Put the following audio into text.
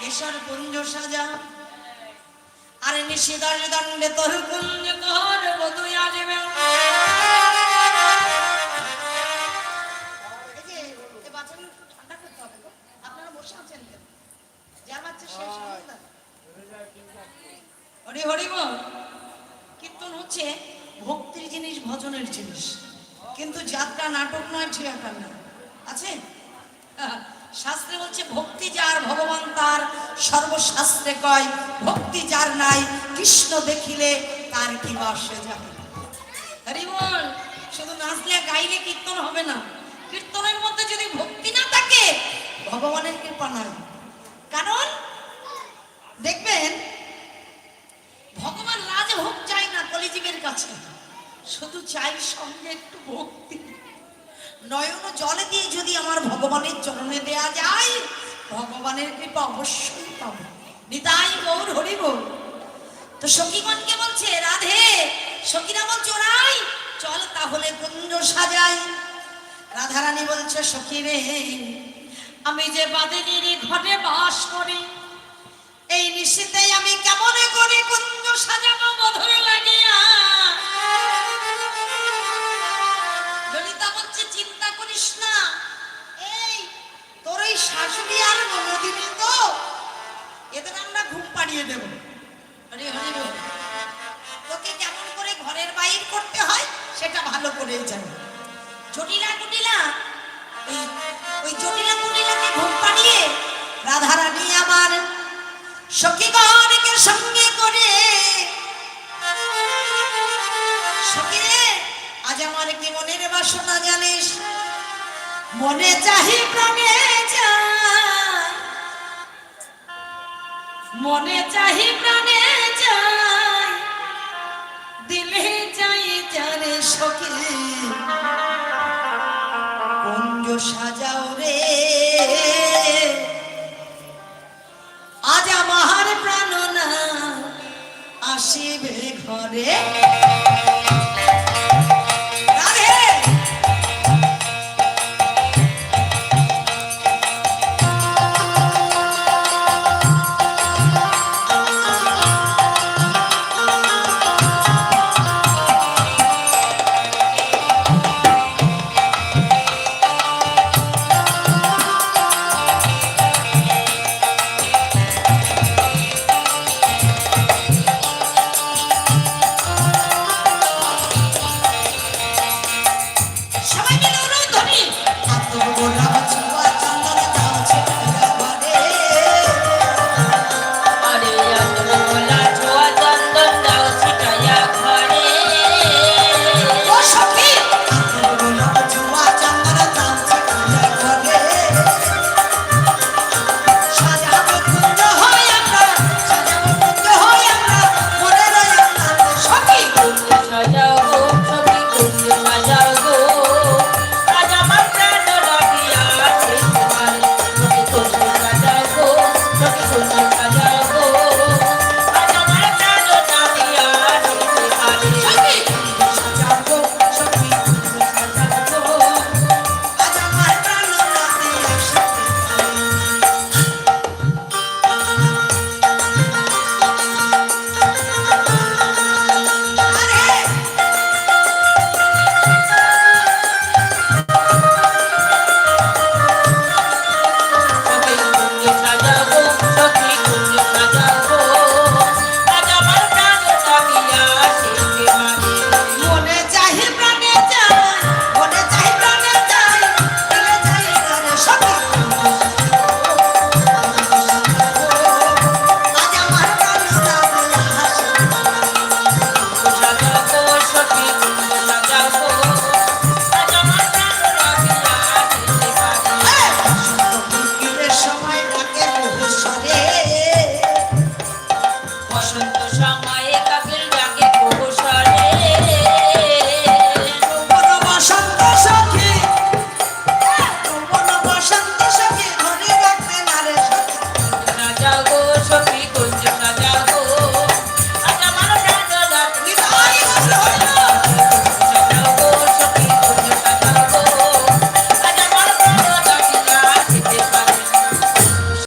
কেশর কুঞ্জ সাজা আরে নিশিদার দণ্ডে তোর কুঞ্জ তোর বধু আসবে। হরি হরি বল। কীর্তন হচ্ছে ভক্তির জিনিস, ভজনের জিনিস, কিন্তু যাত্রা নাটক নয়, থিয়েটার না। আছে শাস্ত্রে বলছে ভক্তি যার ভগবান তার, সর্বশাস্ত্রে কয় ভক্তি যার নাই কৃষ্ণ দেখিলে তার কি বাসে যাবে। হরি বল। শুধু নাচলে গাইলে কীর্তন হবে না, কীর্তনের মধ্যে যদি ভক্তি না থাকে ভগবানের কৃপা নাই। কারণ দেখবেন ভগবান রাজভোগ চাই না কলিযুগের কাছে, শুধু চাই সঙ্গে একটু ভক্তি। নয়ন জলে দিয়ে যদি আমার ভগবানের চরণে দেয়া যায় ভগবানের কৃপা অবশ্যই পাবো। নিতাই গৌর হরি বল। তো সখীগণকে বলছে রাধে, সখীরা বলছে ওরাই চল তাহলে কুঞ্জ সাজাই। রাধারানী বলছে সখী রে, আমি যে বাদিনীর ঘটে বাস করি, এই নিশীতেই আমি কেমন করে কুঞ্জ সাজাবো মধুর লাগিয়া। ললিতা বলছে চিন্তা করিস না, এই তোর এই শাশুড়ি আর ননদিনী তো এদের আমরা ঘুম পাড়িয়ে দেব। হরি হরি বল। তোকে কেমন করে ঘরের বাইর করতে হয় সেটা ভালো করেই জানি। জটিলা কুটিলা ওই জটিলা কুটিলাকে ঘুম পাড়িয়ে রাধারানী আমার সখীগণকে সঙ্গে করে, সখী রে আজ আমার কি মনের বাসনা জানিস, মনে চাহি প্রাণে যায়, মনে চাহি প্রাণে যায়, দিলে চাই জানে সখী কুঞ্জ সাজাও রে, আজ আমার প্রাণনা আসিবে ঘরে। সময় ডাকে